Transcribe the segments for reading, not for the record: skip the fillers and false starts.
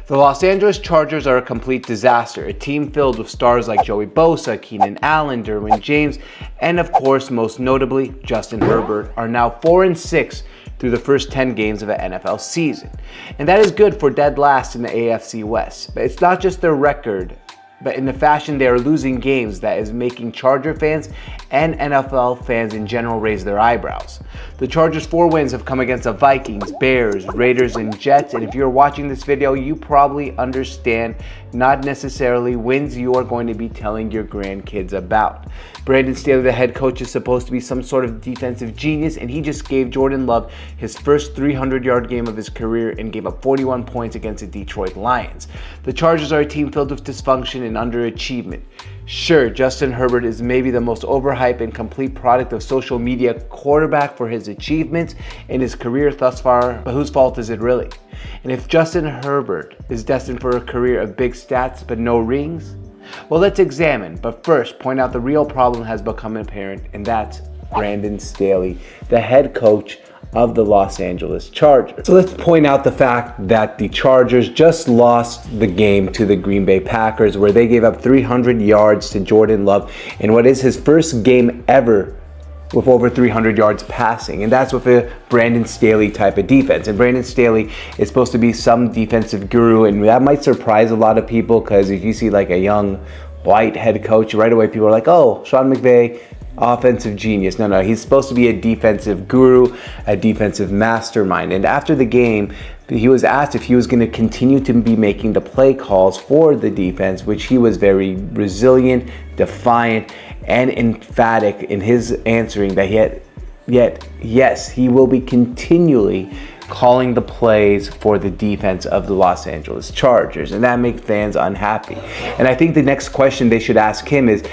The Los Angeles Chargers are a complete disaster, a team filled with stars like Joey Bosa, Keenan Allen, Derwin James, and of course, most notably, Justin Herbert, are now 4-6 through the first 10 games of an NFL season. And that is good for dead last in the AFC West. But it's not just their record, but in the fashion they are losing games that is making Charger fans and NFL fans in general raise their eyebrows. The Chargers' 4 wins have come against the Vikings, Bears, Raiders, and Jets, and if you're watching this video, you probably understand not necessarily wins you are going to be telling your grandkids about. Brandon Staley, the head coach, is supposed to be some sort of defensive genius, and he just gave Jordan Love his first 300-yard game of his career and gave up 41 points against the Detroit Lions. The Chargers are a team filled with dysfunction and underachievement. Sure, Justin Herbert is maybe the most overhyped and complete product of social media quarterback for his achievements in his career thus far, but whose fault is it really? And if Justin Herbert is destined for a career of big stats but no rings, well, let's examine, but first point out the real problem has become apparent, and that's Brandon Staley, the head coach of the Los Angeles Chargers. So let's point out the fact that the Chargers just lost the game to the Green Bay Packers, where they gave up 300 yards to Jordan Love in what is his first game ever with over 300 yards passing, and that's with a Brandon Staley type of defense. And Brandon Staley is supposed to be some defensive guru, and that might surprise a lot of people, because if you see like a young white head coach, right away people are like, oh, Sean McVay, offensive genius. No, he's supposed to be a defensive guru, a defensive mastermind. And after the game, he was asked if he was going to continue to be making the play calls for the defense, which he was very resilient, defiant, and emphatic in his answering that yes, he will be continually calling the plays for the defense of the Los Angeles Chargers, and that makes fans unhappy. And I think the next question they should ask him is,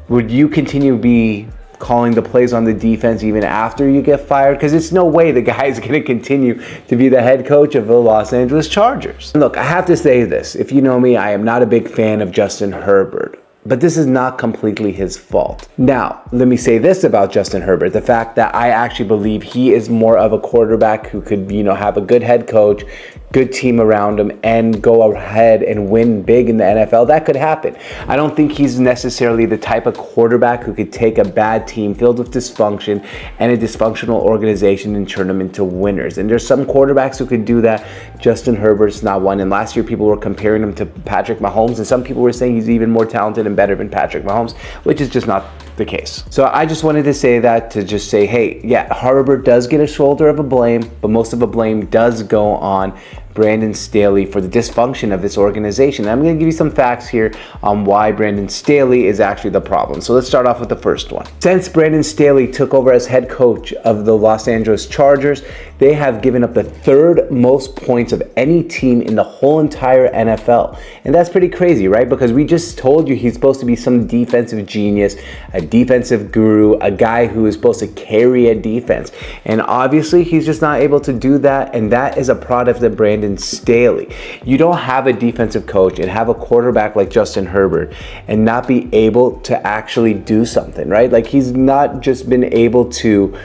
would you continue to be calling the plays on the defense even after you get fired? Because it's no way the guy is going to continue to be the head coach of the Los Angeles Chargers. Look, I have to say this. If you know me, I am not a big fan of Justin Herbert. But this is not completely his fault. Now, let me say this about Justin Herbert. The fact that I actually believe he is more of a quarterback who could, have a good head coach, good team around him, and go ahead and win big in the NFL, that could happen. I don't think he's necessarily the type of quarterback who could take a bad team filled with dysfunction and a dysfunctional organization and turn them into winners. And there's some quarterbacks who could do that. Justin Herbert's not one. And last year people were comparing him to Patrick Mahomes, and some people were saying he's even more talented and better than Patrick Mahomes, which is just not the case. So I just wanted to say that to just say, hey, yeah, Herbert does get a shoulder of a blame, but most of the blame does go on Brandon Staley for the dysfunction of this organization. I'm going to give you some facts here on why Brandon Staley is actually the problem. So let's start off with the first one. Since Brandon Staley took over as head coach of the Los Angeles Chargers, they have given up the 3rd most points of any team in the whole entire NFL. And that's pretty crazy, right? Because we just told you he's supposed to be some defensive genius, a defensive guru, a guy who is supposed to carry a defense. And obviously he's just not able to do that, and that is a product of Brandon Staley. You don't have a defensive coach and have a quarterback like Justin Herbert and not be able to actually do something, right? Like, he's not just been able to,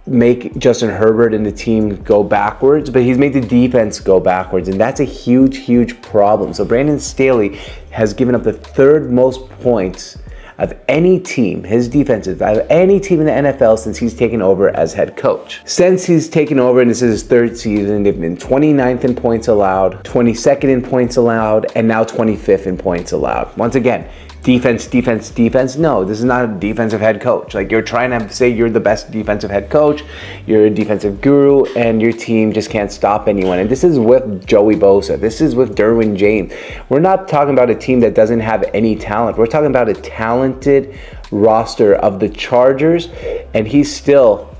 make Justin Herbert and the team go backwards, but he's made the defense go backwards, and that's a huge, huge problem. So Brandon Staley has given up the 3rd most points of any team, his defensive, of any team in the NFL since he's taken over as head coach. Since he's taken over, and this is his 3rd season, they've been 29th in points allowed, 22nd in points allowed, and now 25th in points allowed. Once again, defense, defense, defense. No, this is not a defensive head coach. Like, you're trying to say you're the best defensive head coach, you're a defensive guru, and your team just can't stop anyone. And this is with Joey Bosa. This is with Derwin James. We're not talking about a team that doesn't have any talent. We're talking about a talented roster of the Chargers, and he's still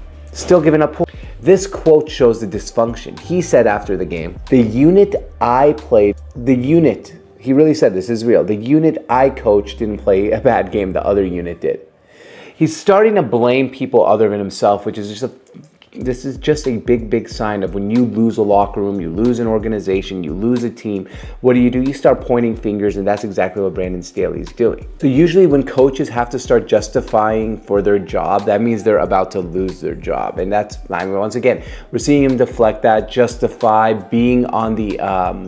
giving up points. This quote shows the dysfunction. He said after the game, he really said this is real. The unit I coached didn't play a bad game. The other unit did. He's starting to blame people other than himself, which is just this is just a big sign of when you lose a locker room, you lose an organization, you lose a team, what do? You start pointing fingers, and that's exactly what Brandon Staley is doing. So usually when coaches have to start justifying for their job, that means they're about to lose their job. And that's, I mean, once again, we're seeing him deflect that, justify being on the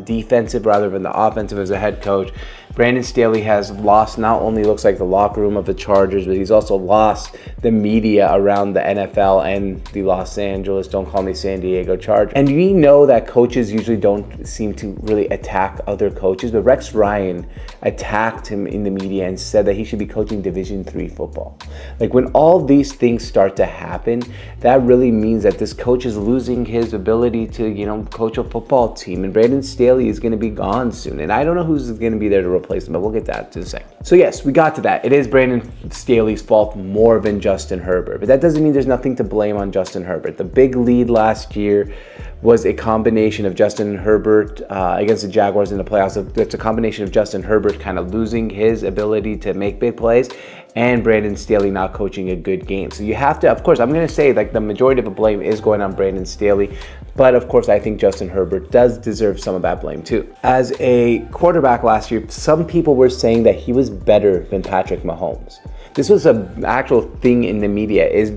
defensive rather than the offensive as a head coach. Brandon Staley has lost not only looks like the locker room of the Chargers, but he's also lost the media around the NFL and the Los Angeles, don't call me San Diego Chargers. And we know that coaches usually don't seem to really attack other coaches, but Rex Ryan attacked him in the media and said that he should be coaching Division III football. Like, when all these things start to happen, that really means that this coach is losing his ability to, you know, coach a football team. And Brandon Staley is going to be gone soon. And I don't know who's going to be there to replace him, but we'll get that in a second. So yes, we got to that. It is Brandon Staley's fault more than Justin Herbert, but that doesn't mean there's nothing to blame on Justin Herbert. The big lead last year was a combination of Justin Herbert against the Jaguars in the playoffs. It's a combination of Justin Herbert kind of losing his ability to make big plays and Brandon Staley not coaching a good game. So you have to, of course, I'm going to say like the majority of the blame is going on Brandon Staley, but of course I think Justin Herbert does deserve some of that blame too. As a quarterback last year, some people were saying that he was better than Patrick Mahomes. This was an actual thing in the media. Is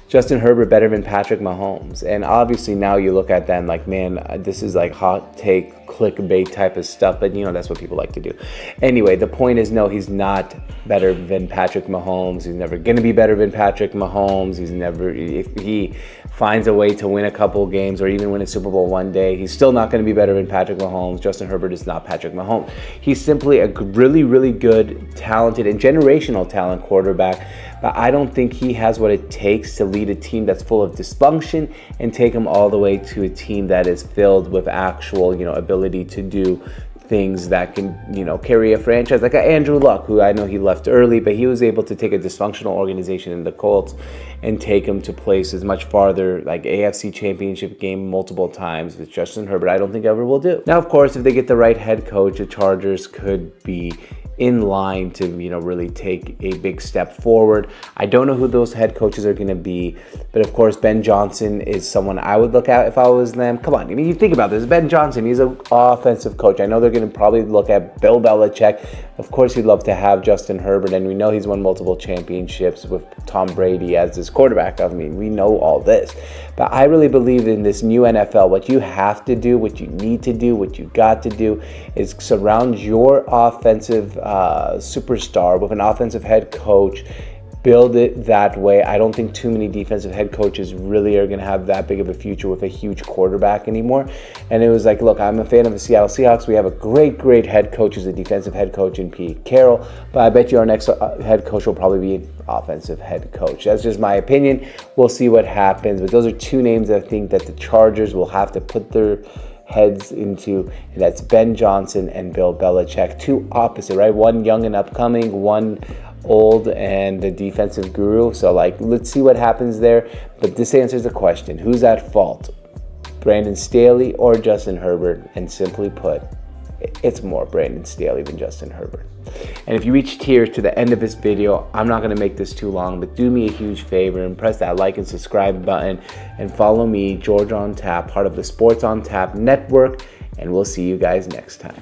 Justin Herbert better than Patrick Mahomes? And obviously now you look at that and like, man, this is like hot take, clickbait type of stuff, but you know, that's what people like to do. Anyway, the point is, no, he's not better than Patrick Mahomes. He's never going to be better than Patrick Mahomes. He's never, if he finds a way to win a couple games or even win a Super Bowl one day, he's still not going to be better than Patrick Mahomes. Justin Herbert is not Patrick Mahomes. He's simply a really good, talented, and generational talent quarterback, but I don't think he has what it takes to lead a team that's full of dysfunction and take them all the way to a team that is filled with actual, you know, ability to do things that can, you know, carry a franchise, like Andrew Luck, who I know he left early, but he was able to take a dysfunctional organization in the Colts and take them to places much farther, like AFC Championship game multiple times, which Justin Herbert I don't think ever will do. Now, of course, if they get the right head coach, the Chargers could be in line to, you know, really take a big step forward. I don't know who those head coaches are going to be, but of course Ben Johnson is someone I would look at if I was them. Come on, I mean, you think about this. Ben Johnson, he's an offensive coach. I know they're going to probably look at Bill Belichick. Of course, he'd love to have Justin Herbert, and we know he's won multiple championships with Tom Brady as his quarterback. I mean, we know all this, but I really believe in this new NFL. What you have to do, what you need to do, what you got to do is surround your offensive superstar with an offensive head coach. Build it that way. I don't think too many defensive head coaches really are going to have that big of a future with a huge quarterback anymore. And it was like, look, I'm a fan of the Seattle Seahawks. We have a great head coach who's a defensive head coach in Pete Carroll, but I bet you our next head coach will probably be an offensive head coach. That's just my opinion. We'll see what happens. But those are two names I think that the Chargers will have to put their heads into, and that's Ben Johnson and Bill Belichick. Two opposite, right? One young and upcoming, one old and a defensive guru. So like, let's see what happens there. But this answers the question, who's at fault? Brandon Staley or Justin Herbert? And simply put, it's more Brandon Staley than Justin Herbert. And if you reached here to the end of this video, I'm not going to make this too long, but do me a huge favor and press that like and subscribe button and follow me, George on Tap, part of the Sports on Tap network, and we'll see you guys next time.